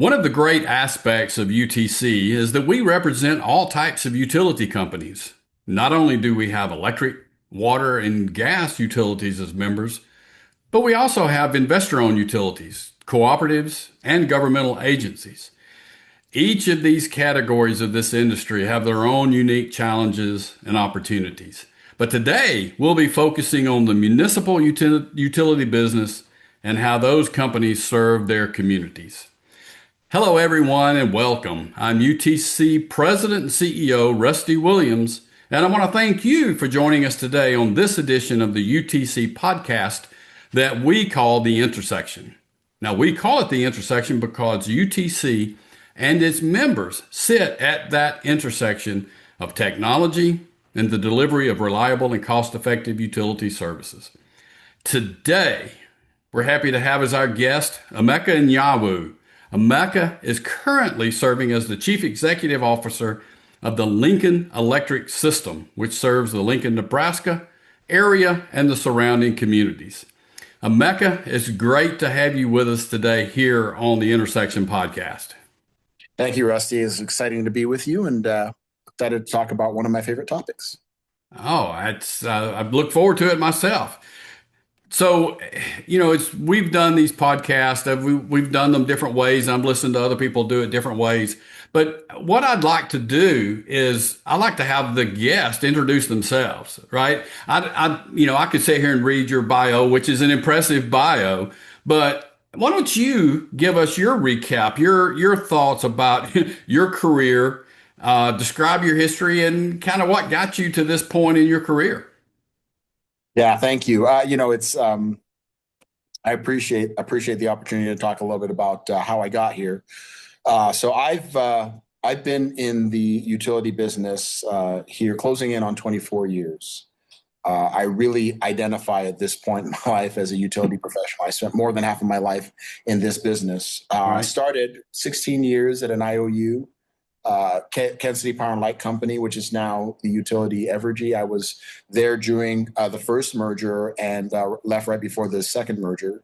One of the great aspects of UTC is that we represent all types of utility companies. Not only do we have electric, water, and gas utilities as members, but we also have investor-owned utilities, cooperatives, and governmental agencies. Each of these categories of this industry have their own unique challenges and opportunities. But today, we'll be focusing on the municipal utility business and how those companies serve their communities. Hello, everyone, and welcome. I'm UTC President and CEO Rusty Williams, and I want to thank you for joining us today on this edition of the UTC podcast that we call The Intersection. Now, we call it The Intersection because UTC and its members sit at that intersection of technology and the delivery of reliable and cost-effective utility services. Today, we're happy to have as our guest Emeka Anyanwu. Emeka is currently serving as the Chief Executive Officer of the Lincoln Electric System, which serves the Lincoln, Nebraska area and the surrounding communities. Emeka, it's great to have you with us today here on the Intersection podcast. Thank you, Rusty. It's exciting to be with you and excited to talk about one of my favorite topics. Oh, I look forward to it myself. So, we've done these podcasts, we've done them different ways. I've listened to other people do it different ways. But what I'd like to do is I like to have the guest introduce themselves, right? I could sit here and read your bio, which is an impressive bio, but why don't you give us your recap, your thoughts about your career, describe your history and kind of what got you to this point in your career. Yeah, thank you. It's I appreciate the opportunity to talk a little bit about how I got here. So I've been in the utility business here, closing in on 24 years. I really identify at this point in my life as a utility professional. I spent more than half of my life in this business. I started 16 years at an IOU. Kansas City Power and Light Company, which is now the utility Evergy. I was there during the first merger and left right before the second merger.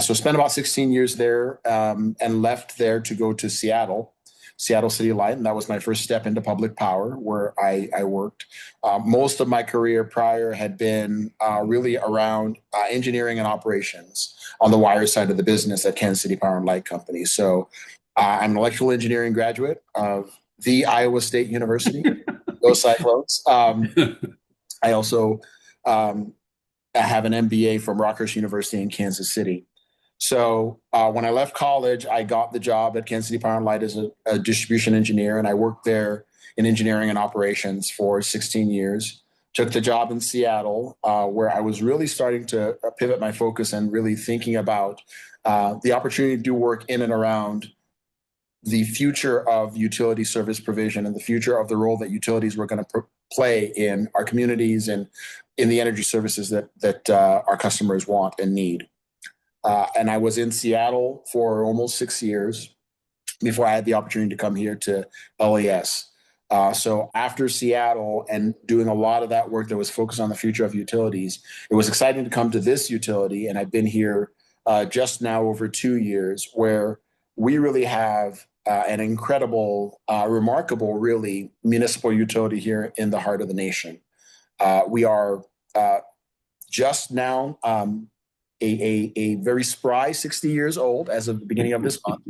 So spent about 16 years there and left there to go to Seattle City Light. And that was my first step into public power where I worked. Most of my career prior had been really around engineering and operations on the wire side of the business at Kansas City Power and Light Company. So I'm an electrical engineering graduate of the Iowa State University. Go Cyclones. I also have an MBA from Rockhurst University in Kansas City. So when I left college, I got the job at Kansas City Power and Light as a distribution engineer, and I worked there in engineering and operations for 16 years. Took the job in Seattle, where I was really starting to pivot my focus and really thinking about the opportunity to do work in and around the future of utility service provision and the future of the role that utilities were going to play in our communities and in the energy services that our customers want and need. And I was in Seattle for almost 6 years before I had the opportunity to come here to LAS. So after Seattle and doing a lot of that work that was focused on the future of utilities, it was exciting to come to this utility. And I've been here just now over 2 years, where we really have an incredible, remarkable, really municipal utility here in the heart of the nation. We are just now a very spry 60 years old as of the beginning of this month.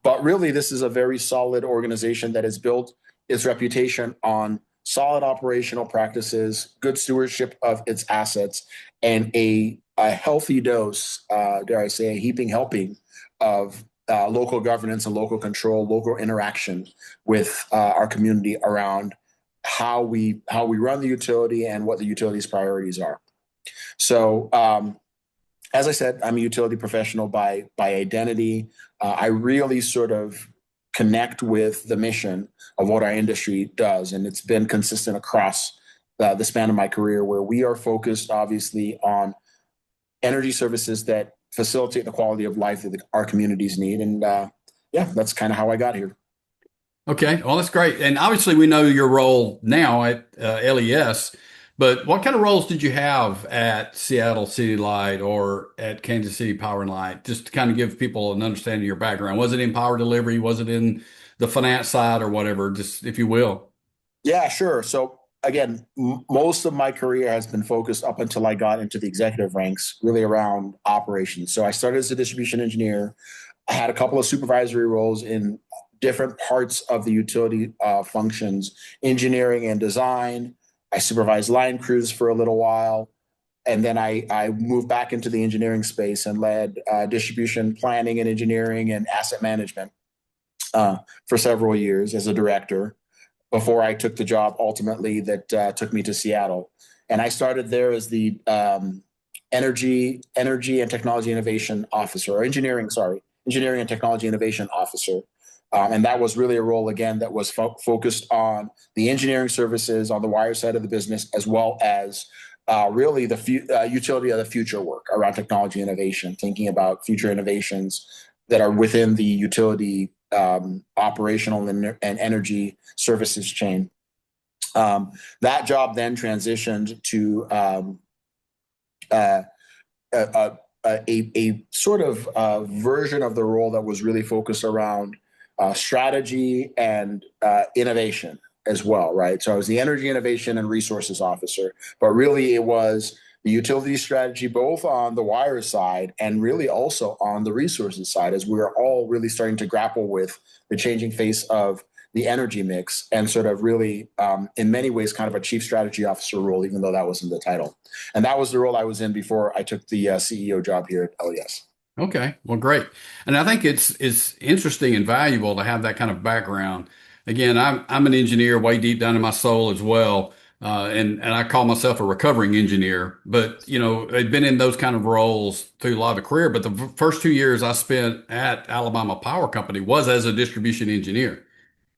But really, this is a very solid organization that has built its reputation on solid operational practices, good stewardship of its assets, and a healthy dose, dare I say, a heaping helping of local governance and local control, local interaction with our community around how we run the utility and what the utility's priorities are. So, as I said, I'm a utility professional by identity. I really sort of connect with the mission of what our industry does, and it's been consistent across the span of my career, where we are focused, obviously, on energy services that facilitate the quality of life that our communities need. And that's kind of how I got here. Okay, well, that's great. And obviously, we know your role now at LES, But what kind of roles did you have at Seattle City Light or at Kansas City Power and Light? Just to kind of give people an understanding of your background. Was it in power delivery? Was it in the finance side or whatever? Just if you will. Yeah, sure. So again, most of my career has been focused up until I got into the executive ranks, really around operations. So I started as a distribution engineer. I had a couple of supervisory roles in different parts of the utility functions, engineering and design. I supervised line crews for a little while. And then I moved back into the engineering space and led distribution planning and engineering and asset management for several years as a director before I took the job ultimately that took me to Seattle. And I started there as the energy and technology innovation officer, or engineering and technology innovation officer. And that was really a role, again, that was focused on the engineering services on the wire side of the business, as well as really the utility of the future work around technology innovation, thinking about future innovations that are within the utility operational and energy services chain. That job then transitioned to a, a sort of version of the role that was really focused around strategy and innovation as well, right? So I was the energy innovation and resources officer, but really it was the utility strategy, both on the wire side and really also on the resources side, as we are all really starting to grapple with the changing face of the energy mix and sort of really, in many ways, kind of a chief strategy officer role, even though that wasn't the title. And that was the role I was in before I took the CEO job here at LES. Okay, well, great. And I think it's interesting and valuable to have that kind of background. Again, I'm an engineer way deep down in my soul as well, and I call myself a recovering engineer. But I've been in those kind of roles through a lot of the career. But the first 2 years I spent at Alabama Power Company was as a distribution engineer.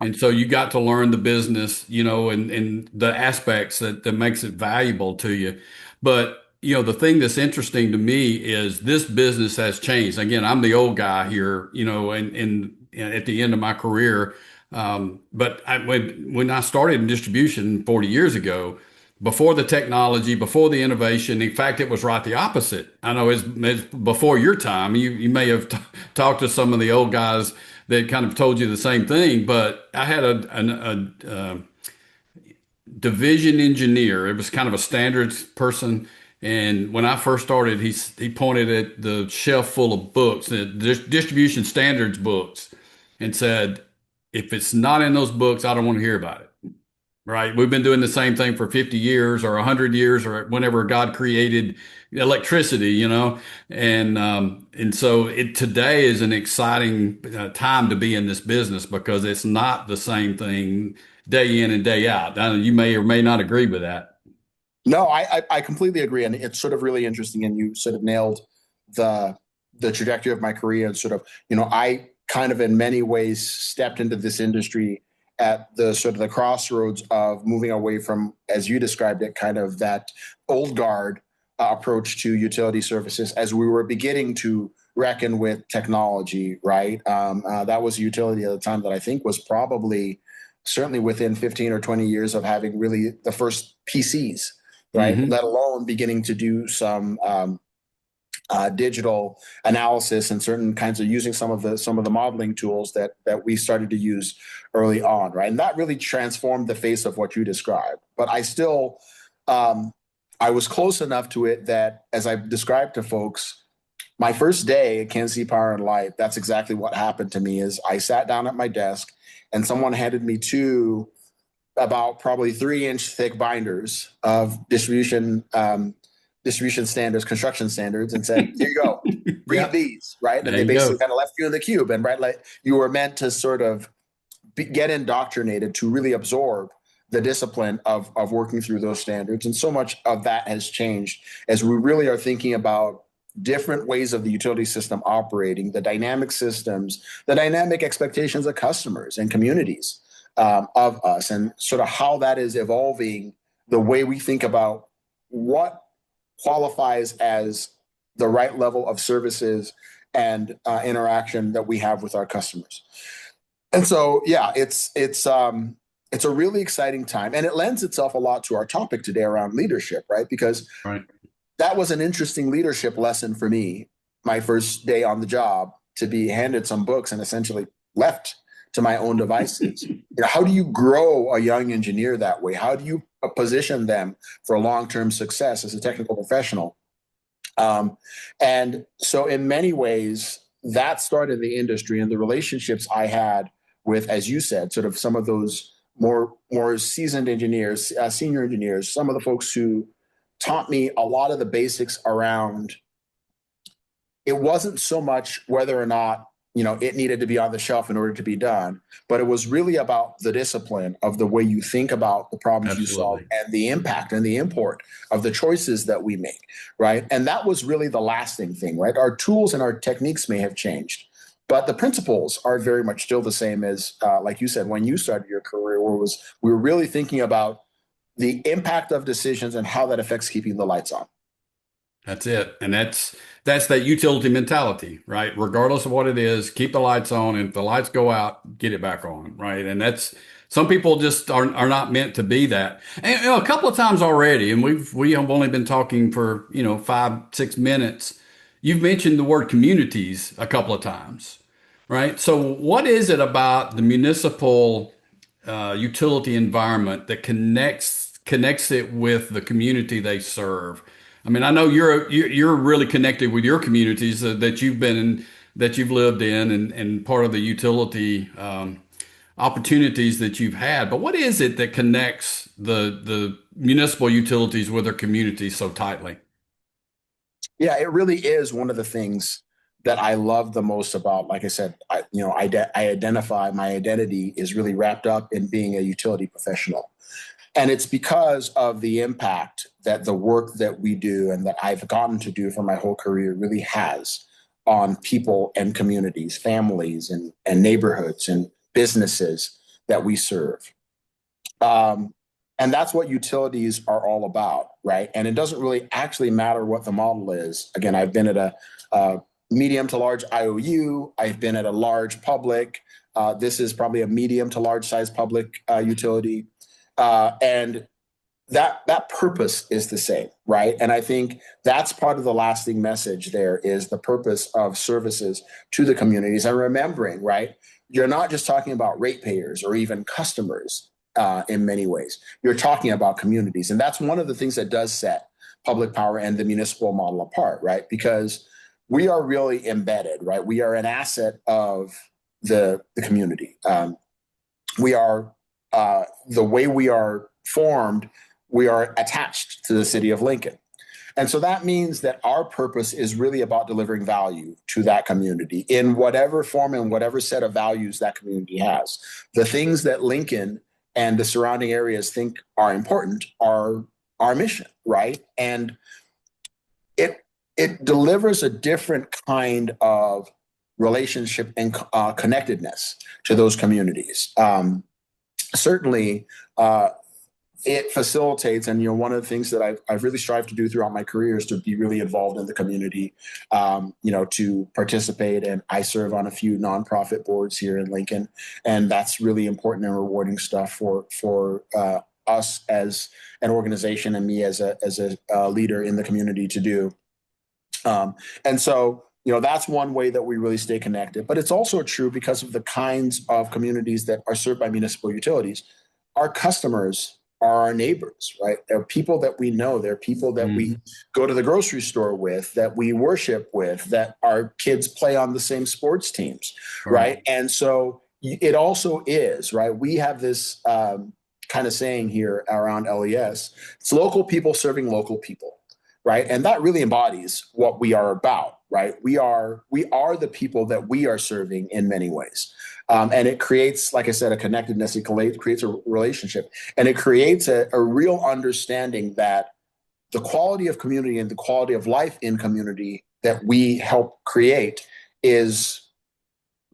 And so you got to learn the business, and the aspects that makes it valuable to you. But, the thing that's interesting to me is this business has changed. Again, I'm the old guy here, and at the end of my career. But when I started in distribution 40 years ago, before the technology, before the innovation, in fact, it was right the opposite. I know it's before your time. You may have talked to some of the old guys that kind of told you the same thing, but I had a division engineer. It was kind of a standards person. And when I first started, he pointed at the shelf full of books, the distribution standards books, and said, if it's not in those books, I don't want to hear about it. Right. We've been doing the same thing for 50 years or 100 years or whenever God created electricity, and so today is an exciting time to be in this business because it's not the same thing day in and day out. You may or may not agree with that. No, I completely agree, and it's sort of really interesting. And you sort of nailed the the trajectory of my career, and sort of I kind of in many ways stepped into this industry at the sort of the crossroads of moving away from, as you described it, kind of that old guard approach to utility services as we were beginning to reckon with technology. Right, that was a utility at the time that I think was probably certainly within 15 or 20 years of having really the first PCs, right? Hmm. Let alone beginning to do some digital analysis and certain kinds of using some of the modeling tools that we started to use early on, right? And that really transformed the face of what you described. But I still, I was close enough to it that, as I described to folks, my first day at Kansas City Power and Light, that's exactly what happened to me. Is I sat down at my desk and someone handed me two about probably 3-inch thick binders of distribution standards, construction standards, and said, "Here you go, read Yeah, these." Right, and there they you basically go. kind of left you in the cube, and right, like you were meant to sort of get indoctrinated to really absorb the discipline of working through those standards. And so much of that has changed as we really are thinking about different ways of the utility system operating, the dynamic systems, the dynamic expectations of customers and communities of us, and sort of how that is evolving the way we think about what qualifies as the right level of services and interaction that we have with our customers. And so, yeah, it's it's a really exciting time, and it lends itself a lot to our topic today around leadership, right? Because Right. that was an interesting leadership lesson for me, my first day on the job, to be handed some books and essentially left to my own devices. How do you grow a young engineer that way? How do you position them for long-term success as a technical professional? And so, in many ways, that started the industry, and the relationships I had with, as you said, sort of some of those more seasoned engineers, senior engineers, some of the folks who taught me a lot of the basics around. It wasn't so much whether or not it needed to be on the shelf in order to be done, but it was really about the discipline of the way you think about the problems you solve Absolutely. and the impact and the import of the choices that we make, right? And that was really the lasting thing, right? Our tools and our techniques may have changed, but the principles are very much still the same as, like you said, when you started your career, where we were really thinking about the impact of decisions and how that affects keeping the lights on. That's it. And that's that utility mentality, right? Regardless of what it is, keep the lights on. And if the lights go out, get it back on, right? And that's some people just are not meant to be that. And a couple of times already, and we have only been talking for, 5, 6 minutes. You've mentioned the word communities a couple of times, right? So what is it about the municipal utility environment that connects it with the community they serve? I mean, I know you're really connected with your communities that you've been in, that you've lived in, and part of the utility opportunities that you've had. But what is it that connects the municipal utilities with their communities so tightly? Yeah, it really is one of the things that I love the most about, like I said, I identify my identity is really wrapped up in being a utility professional. And it's because of the impact that the work that we do and that I've gotten to do for my whole career really has on people and communities, families and neighborhoods and businesses that we serve. Um, and that's what utilities are all about, right? And it doesn't really actually matter what the model is. Again, I've been at a medium to large IOU. I've been at a large public. This is probably a medium to large size public utility. And that purpose is the same, right? And I think that's part of the lasting message there is the purpose of services to the communities and remembering, right? You're not just talking about ratepayers or even customers in many ways. You're talking about communities. And that's one of the things that does set public power and the municipal model apart, right? Because we are really embedded, right? We are an asset of the community. We are the way we are formed, we are attached to the city of Lincoln. And so that means that our purpose is really about delivering value to that community in whatever form and whatever set of values that community has. The things that Lincoln and the surrounding areas think are important are our mission, right? And it it delivers a different kind of relationship and connectedness to those communities. Certainly, it facilitates, and one of the things that I've really strived to do throughout my career is to be really involved in the community, to participate. And I serve on a few nonprofit boards here in Lincoln, and that's really important and rewarding stuff for us as an organization and me as a leader in the community to do. And so, that's one way that we really stay connected. But it's also true because of the kinds of communities that are served by municipal utilities. Our customers are our neighbors, right? They're people that we know. They're people that we Mhm. go to the grocery store with, that we worship with, that our kids play on the same sports teams, Right. right? And so it also is, right? We have this kind of saying here around LES, it's local people serving local people, right? And that really embodies what we are about, right? We are the people that we are serving in many ways. And it creates, like I said, a connectedness. It creates a relationship, and it creates a real understanding that the quality of community and the quality of life in community that we help create is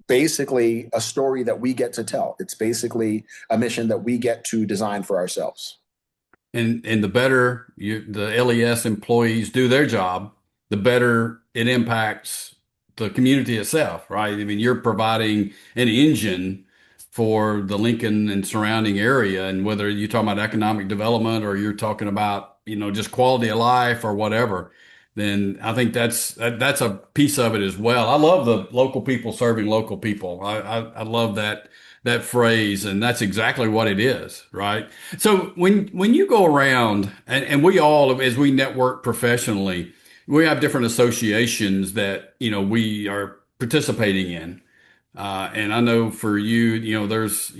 basically a story that we get to tell. It's basically a mission that we get to design for ourselves. And the better the LES employees do their job, the better it impacts the community itself, right? I mean, you're providing an engine for the Lincoln and surrounding area. And whether you're talking about economic development or you're talking about, just quality of life or whatever, then I think that's a piece of it as well. I love the local people serving local people. I love that phrase, and that's exactly what it is, right? So when you go around, and we all, as we network professionally, we have different associations that we are participating in. And I know for you, there's,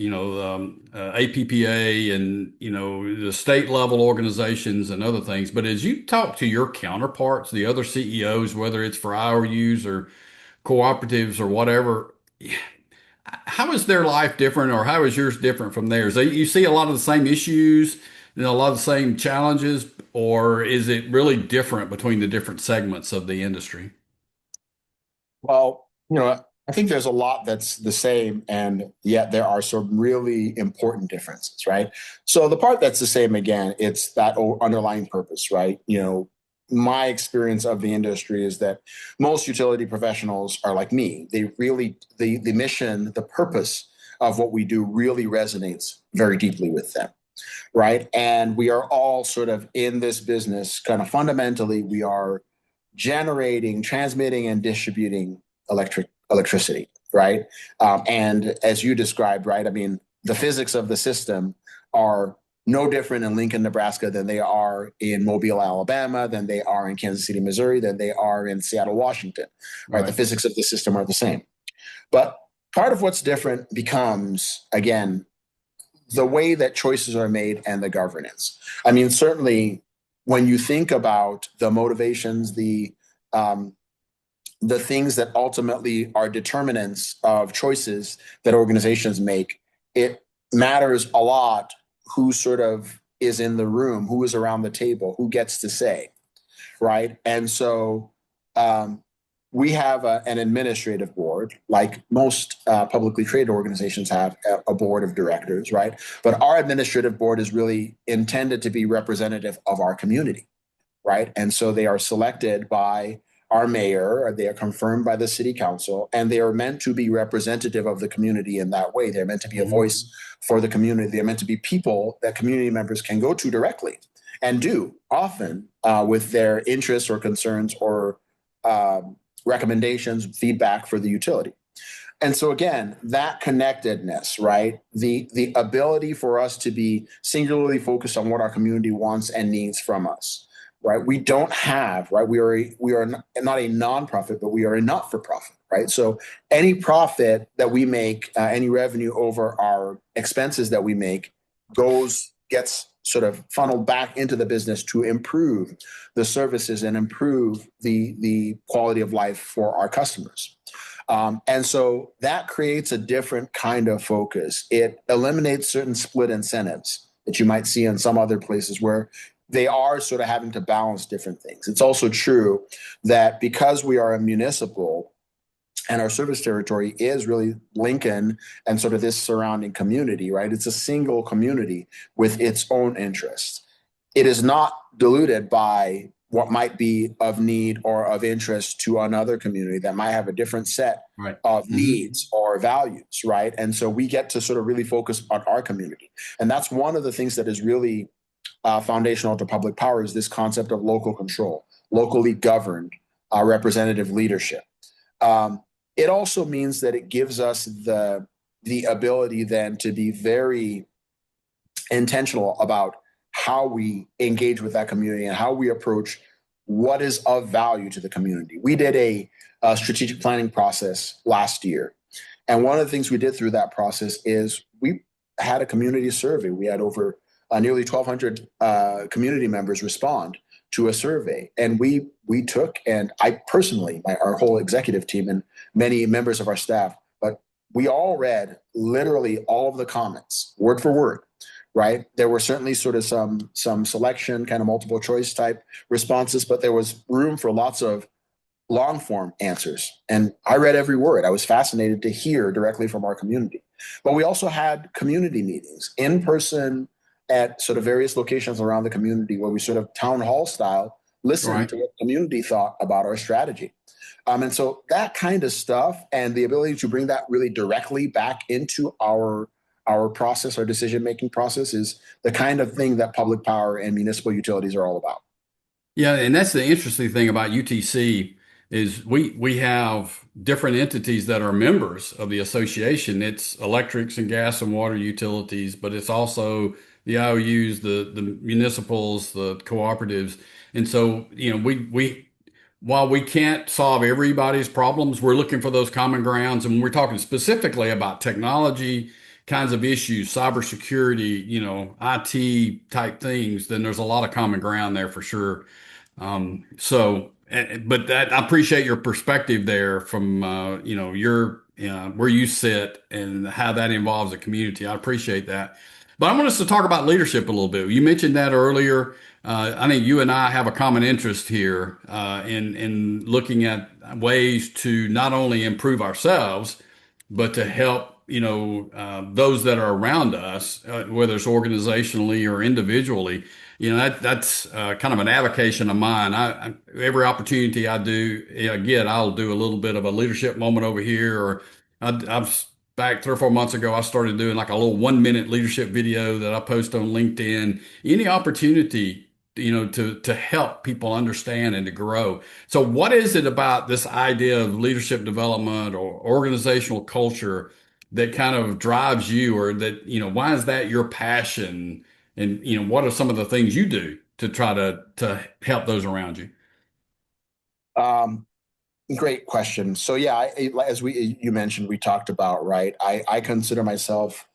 APPA and, the state level organizations and other things. But as you talk to your counterparts, the other CEOs, whether it's for IOUs or cooperatives or whatever, how is their life different or how is yours different from theirs? You see a lot of the same issues and a lot of the same challenges, or is it really different between the different segments of the industry? Well, I think there's a lot that's the same, and yet there are some really important differences, right? So the part that's the same, again, it's that underlying purpose, right? My experience of the industry is that most utility professionals are like me. They really, the mission, the purpose of what we do really resonates very deeply with them, right? And we are all sort of in this business, kind of fundamentally, we are generating, transmitting, and distributing electricity, right? And as you described, right, I mean, the physics of the system are no different in Lincoln, Nebraska than they are in Mobile, Alabama, than they are in Kansas City, Missouri, than they are in Seattle, Washington, right? The Right. physics of the system are the same. But part of what's different becomes, again, the way that choices are made and the governance. I mean, certainly when you think about the motivations, the things that ultimately are determinants of choices that organizations make, it matters a lot who sort of is in the room, who is around the table, who gets to say, right? And so we have an administrative board, like most publicly traded organizations have a board of directors, right? But our administrative board is really intended to be representative of our community, right? And so they are selected by our mayor, or they are confirmed by the city council, and they are meant to be representative of the community in that way. They're meant to be a Mhm. voice for the community. They're meant to be people that community members can go to directly and do often with their interests or concerns or recommendations, feedback for the utility. And so again, that connectedness, right? The ability for us to be singularly focused on what our community wants and needs from us, right? We don't have, right? We are not a nonprofit, but we are a not for profit, right? So any profit that we make, any revenue over our expenses that we make, gets sort of funneled back into the business to improve the services and improve the quality of life for our customers. And so that creates a different kind of focus. It eliminates certain split incentives that you might see in some other places where they are sort of having to balance different things. It's also true that because we are a municipal and our service territory is really Lincoln and sort of this surrounding community, right? It's a single community with its own interests. It is not diluted by what might be of need or of interest to another community that might have a different set Right. of Mhm. needs or values, right? And so we get to sort of really focus on our community. And that's one of the things that is really foundational to public power is this concept of local control, locally governed representative leadership. Um, it also means that it gives us the ability then to be very intentional about how we engage with that community and how we approach what is of value to the community. We did a strategic planning process last year. And one of the things we did through that process is we had a community survey. We had over nearly 1,200 community members respond to a survey. And we took, and I personally, our whole executive team and many members of our staff, but we all read literally all of the comments, word for word, right? There were certainly sort of some selection, kind of multiple choice type responses, but there was room for lots of long form answers. And I read every word. I was fascinated to hear directly from our community. But we also had community meetings in person at sort of various locations around the community where we sort of town hall style listened Right. to what the community thought about our strategy. And so that kind of stuff and the ability to bring that really directly back into our process, our decision-making process is the kind of thing that public power and municipal utilities are all about. Yeah, and that's the interesting thing about UTC is we have different entities that are members of the association. It's electrics and gas and water utilities, but it's also the IOUs, the municipals, the cooperatives. And so, we while we can't solve everybody's problems, we're looking for those common grounds. And when we're talking specifically about technology kinds of issues, cybersecurity, IT type things, then there's a lot of common ground there for sure. But that I appreciate your perspective there from your where you sit and how that involves the community. I appreciate that. But I want us to talk about leadership a little bit. You mentioned that earlier. I think you and I have a common interest here in looking at ways to not only improve ourselves, but to help those that are around us, whether it's organizationally or individually. That's kind of an avocation of mine. Every opportunity I do get, I'll do a little bit of a leadership moment over here. Or I've back 3 or 4 months ago, I started doing like a little 1 minute leadership video that I post on LinkedIn. Any opportunity, to help people understand and to grow. So, what is it about this idea of leadership development or organizational culture that kind of drives you, or that why is that your passion? And what are some of the things you do to try to help those around you? Um, Great question. So yeah, as you mentioned, we talked about, right. I consider myself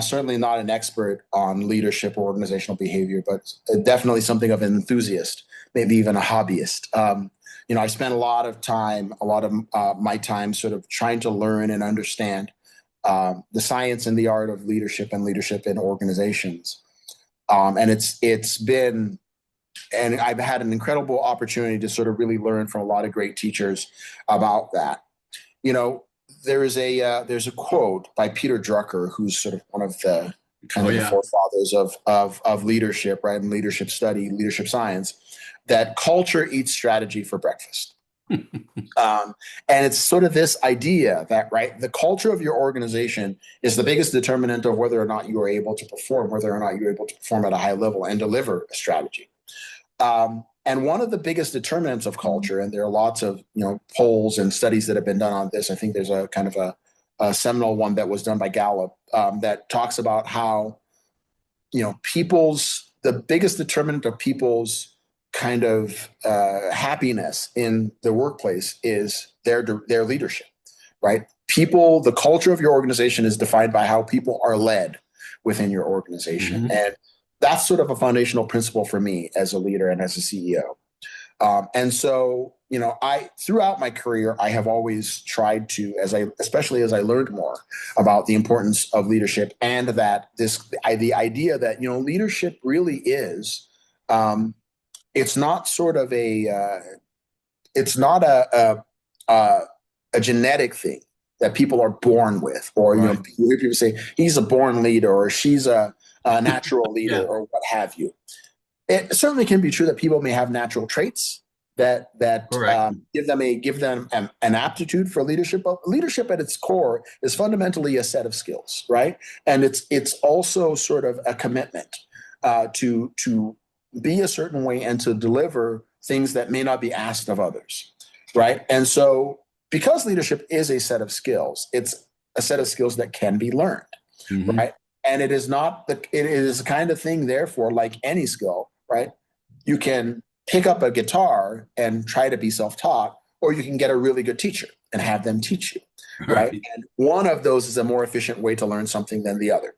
certainly not an expert on leadership or organizational behavior, but definitely something of an enthusiast, maybe even a hobbyist. I spend a lot of my time sort of trying to learn and understand the science and the art of leadership and leadership in organizations. And it's been, and I've had an incredible opportunity to sort of really learn from a lot of great teachers about that. You know, there's a quote by Peter Drucker, who's sort of one of the kind Oh of the yeah. forefathers of leadership, right, and leadership study, leadership science, that culture eats strategy for breakfast. And it's sort of this idea that, right, the culture of your organization is the biggest determinant of whether or not you are able to perform, whether or not you're able to perform at a high level and deliver a strategy. And one of the biggest determinants of culture, and there are lots of polls and studies that have been done on this. I think there's a kind of a seminal one that was done by Gallup that talks about how the biggest determinant of people's kind of happiness in the workplace is their leadership, right? People, the culture of your organization is defined by how people are led within your organization, Hmm. and that's sort of a foundational principle for me as a leader and as a CEO. And so, I throughout my career, I have always tried to, especially as I learned more about the importance of leadership, and that the idea that leadership really is, it's not sort of it's not a, a genetic thing that people are born with, or Right. you hear people say he's a born leader or she's a natural leader Yeah. or what have you. It certainly can be true that people may have natural traits that Correct. give them an aptitude for leadership. But leadership at its core is fundamentally a set of skills, right? And it's also sort of a commitment to be a certain way and to deliver things that may not be asked of others, right? And so, because leadership is a set of skills, it's a set of skills that can be learned, Hmm. right? And it is not it is the kind of thing, therefore, like any skill, right? You can pick up a guitar and try to be self-taught, or you can get a really good teacher and have them teach you, right? Right. And one of those is a more efficient way to learn something than the other.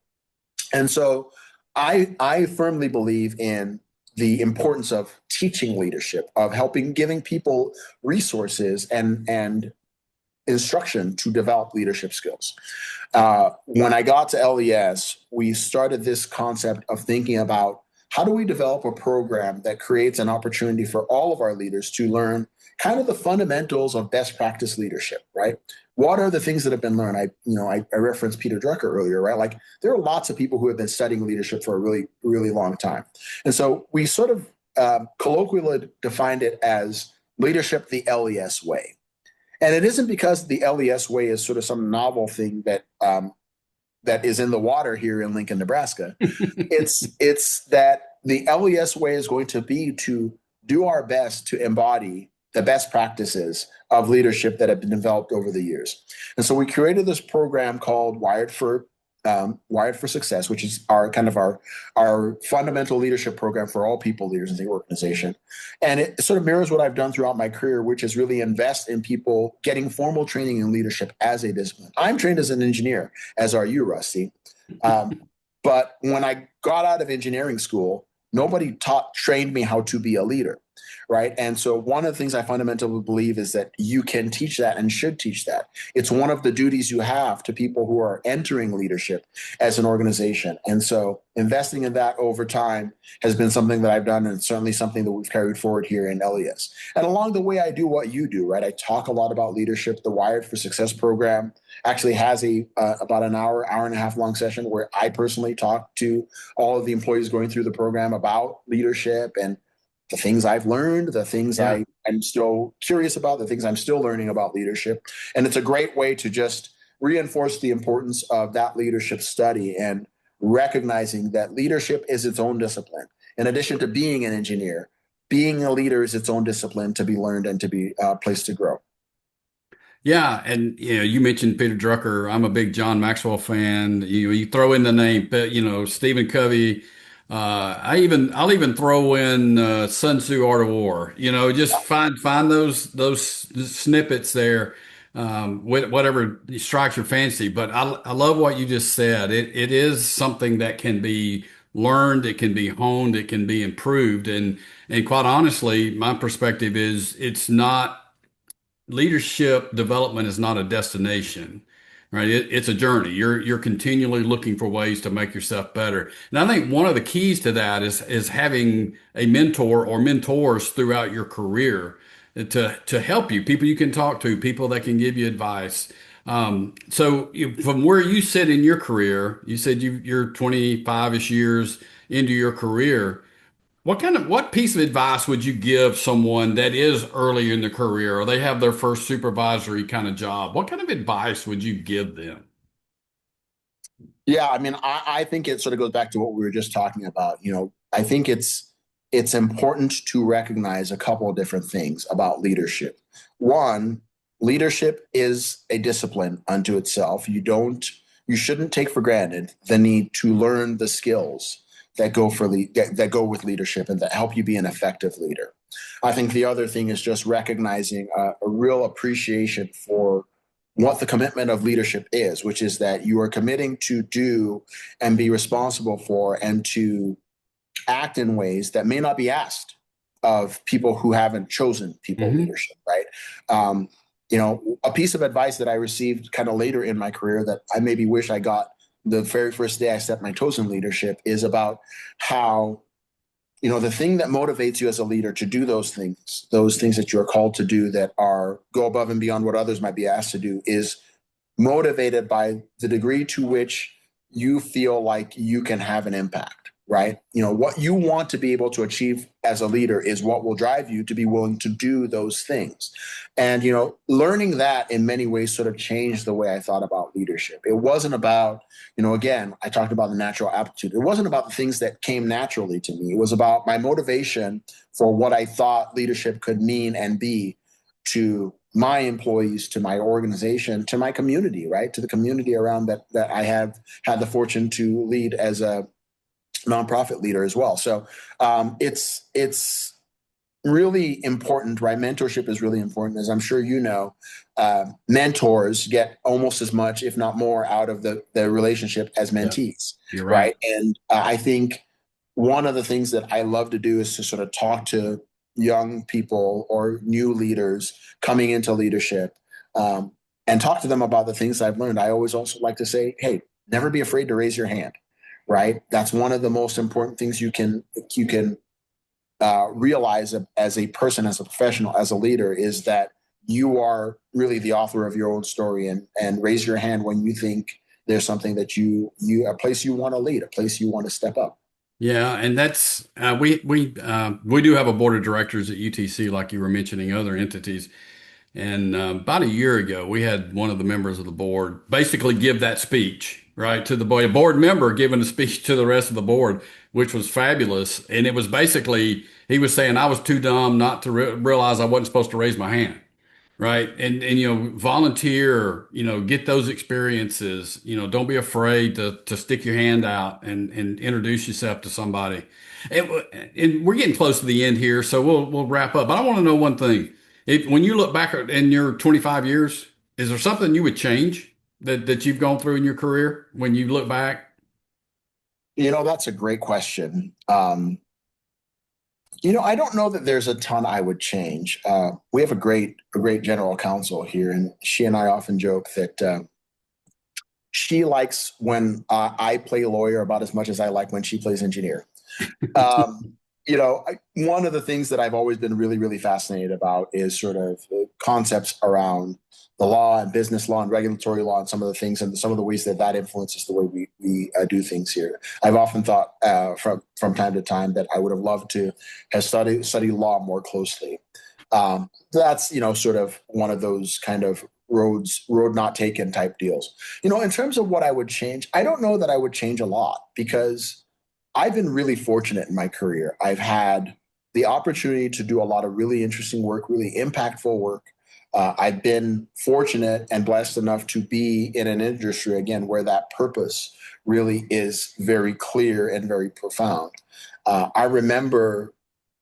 And so I firmly believe in the importance of teaching leadership, of giving people resources and instruction to develop leadership skills. When I got to LES, we started this concept of thinking about how do we develop a program that creates an opportunity for all of our leaders to learn kind of the fundamentals of best practice leadership, right? What are the things that have been learned? I referenced Peter Drucker earlier, right? Like, there are lots of people who have been studying leadership for a really, really long time. And so we sort of colloquially defined it as leadership the LES way. And it isn't because the LES way is sort of some novel thing that is in the water here in Lincoln, Nebraska. It's that the LES way is going to be to do our best to embody the best practices of leadership that have been developed over the years. And so we created this program called Wired for Success, which is our kind of our fundamental leadership program for all people leaders in the organization. And it sort of mirrors what I've done throughout my career, which is really invest in people getting formal training in leadership as a discipline. I'm trained as an engineer, as are you, Rusty. Um, but when I got out of engineering school, nobody trained me how to be a leader, right? And so one of the things I fundamentally believe is that you can teach that and should teach that. It's one of the duties you have to people who are entering leadership as an organization. And so investing in that over time has been something that I've done, and certainly something that we've carried forward here in LES. And along the way, I do what you do, right? I talk a lot about leadership. The Wired for Success program actually has a about an hour and a half long session where I personally talk to all of the employees going through the program about leadership and the things I've learned, the things Yeah. I'm still curious about, the things I'm still learning about leadership. And it's a great way to just reinforce the importance of that leadership study and recognizing that leadership is its own discipline. In addition to being an engineer, being a leader is its own discipline to be learned and to be a place to grow. Yeah, and you mentioned Peter Drucker. I'm a big John Maxwell fan. You throw in the name, but Stephen Covey. I'll even throw in Sun Tzu Art of War. Just find those snippets there, with whatever strikes your fancy. But I love what you just said. It is something that can be learned, it can be honed, it can be improved, and quite honestly, my perspective is it's not leadership development is not a destination, right? It's a journey. You're continually looking for ways to make yourself better. And I think one of the keys to that is having a mentor or mentors throughout your career to help you, people you can talk to, people that can give you advice. From where you sit in your career, you said you're 25-ish years into your career. What piece of advice would you give someone that is early in their career or they have their first supervisory kind of job? What kind of advice would you give them? Yeah, I mean, I think it sort of goes back to what we were just talking about. I think it's important to recognize a couple of different things about leadership. One, leadership is a discipline unto itself. You shouldn't take for granted the need to learn the skills that go with leadership and that help you be an effective leader. I think the other thing is just recognizing a real appreciation for what the commitment of leadership is, which is that you are committing to do and be responsible for and to act in ways that may not be asked of people who haven't chosen people Hmm. leadership, right? A piece of advice that I received kind of later in my career that I maybe wish I got the very first day I stepped my toes in leadership is about how the thing that motivates you as a leader to do those things that you're called to do that are go above and beyond what others might be asked to do, is motivated by the degree to which you feel like you can have an impact, right? What you want to be able to achieve as a leader is what will drive you to be willing to do those things. And, learning that in many ways sort of changed the way I thought about leadership. It wasn't about, again, I talked about the natural aptitude. It wasn't about the things that came naturally to me. It was about my motivation for what I thought leadership could mean and be to my employees, to my organization, to my community, right? To the community around that I have had the fortune to lead as a nonprofit leader as well. So it's really important, right? Mentorship is really important, as I'm sure you know. Mentors get almost as much, if not more, out of the relationship as Yeah, mentees, you're right. right? And I think one of the things that I love to do is to sort of talk to young people or new leaders coming into leadership, and talk to them about the things I've learned. I always also like to say, hey, never be afraid to raise your hand, right? That's one of the most important things you can realize as a person, as a professional, as a leader, is that you are really the author of your own story, and raise your hand when you think there's something that a place you want to lead, a place you want to step up. Yeah, and that's we do have a board of directors at UTC, like you were mentioning other entities. And about a year ago, we had one of the members of the board basically give that speech, right, to the board, a board member giving a speech to the rest of the board, which was fabulous. And it was basically, he was saying, I was too dumb not to realize I wasn't supposed to raise my hand. Right. And, volunteer, get those experiences, don't be afraid to stick your hand out and introduce yourself to somebody. And, and we're getting close to the end here, so we'll wrap up. But I want to know one thing. When you look back in your 25 years, is there something you would change that you've gone through in your career when you look back? That's a great question. I don't know that there's a ton I would change. We have a great general counsel here, and she and I often joke that she likes when I play lawyer about as much as I like when she plays engineer. Um, One of the things that I've always been really, really fascinated about is sort of the concepts around the law and business law and regulatory law and some of the things and some of the ways that influences the way we do things here. I've often thought from time to time that I would have loved to have studied law more closely. That's sort of one of those kind of road not taken type deals. In terms of what I would change, I don't know that I would change a lot because I've been really fortunate in my career. I've had the opportunity to do a lot of really interesting work, really impactful work. I've been fortunate and blessed enough to be in an industry, again, where that purpose really is very clear and very profound. I remember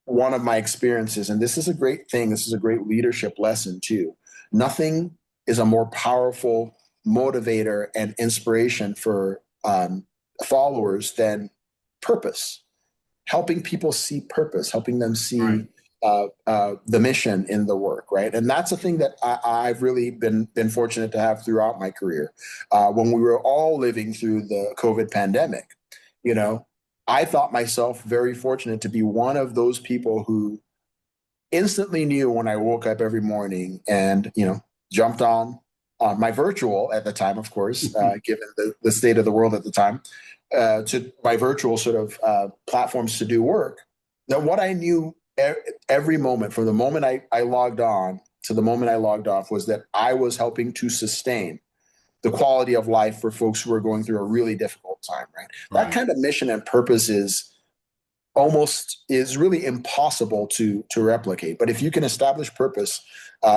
one of my experiences, and this is a great thing, this is a great leadership lesson too. Nothing is a more powerful motivator and inspiration for followers than purpose, helping people see purpose, helping them Right. see the mission in the work, right? And that's a thing that I've really been fortunate to have throughout my career. When we were all living through the COVID pandemic, you know, I thought myself very fortunate to be one of those people who instantly knew when I woke up every morning and jumped on my virtual at the time, of course, given the state of the world at the time, to my virtual sort of platforms to do work. Now, what I knew every moment, from the moment I logged on to the moment I logged off, was that I was helping to sustain the quality of life for folks who are going through a really difficult time, right? That Right. kind of mission and purpose is really impossible to replicate. But if you can establish purpose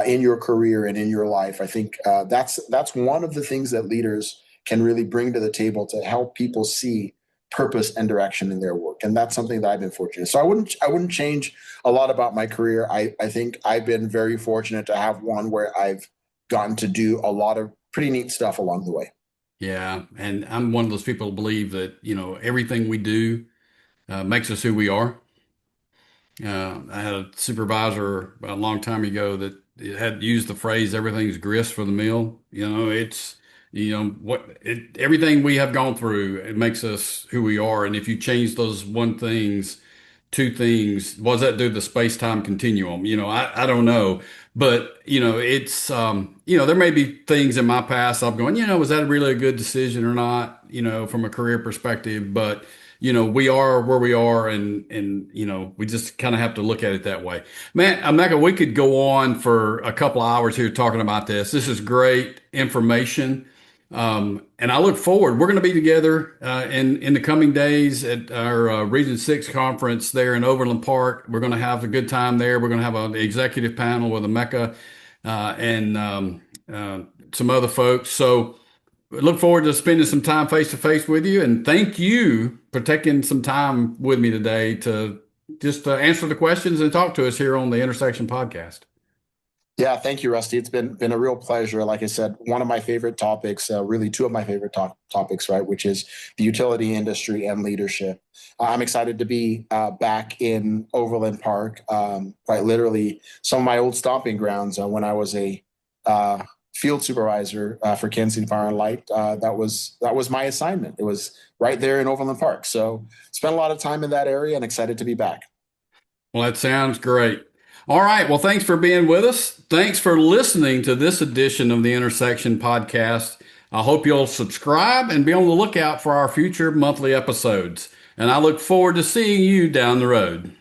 in your career and in your life, I think that's one of the things that leaders can really bring to the table to help people see purpose and direction in their work. And that's something that I've been fortunate. So I wouldn't change a lot about my career. I think I've been very fortunate to have one where I've gotten to do a lot of pretty neat stuff along the way. Yeah. And I'm one of those people who believe that, everything we do makes us who we are. I had a supervisor a long time ago that had used the phrase "everything's grist for the mill." It's everything we have gone through, it makes us who we are. And if you change those two things, what does that do to the space-time continuum? I don't know, but it's there may be things in my past I'm going, was that really a good decision or not? From a career perspective, but we are where we are, and we just kind of have to look at it that way. Man, Emeka, we could go on for a couple of hours here talking about this. This is great information. And I look forward. We're going to be together in the coming days at our Region 6 conference there in Overland Park. We're going to have a good time there. We're going to have an executive panel with Emeka and some other folks. So look forward to spending some time face to face with you. And thank you for taking some time with me today to just answer the questions and talk to us here on the Intersection Podcast. Yeah, thank you, Rusty. It's been a real pleasure. Like I said, one of my favorite topics, really two of my favorite topics, right, which is the utility industry and leadership. I'm excited to be back in Overland Park, quite literally some of my old stomping grounds when I was a field supervisor for Kansas City Power and Light. That was my assignment. It was right there in Overland Park. So spent a lot of time in that area and excited to be back. Well, that sounds great. All right. Well, thanks for being with us. Thanks for listening to this edition of the Intersection Podcast. I hope you'll subscribe and be on the lookout for our future monthly episodes. And I look forward to seeing you down the road.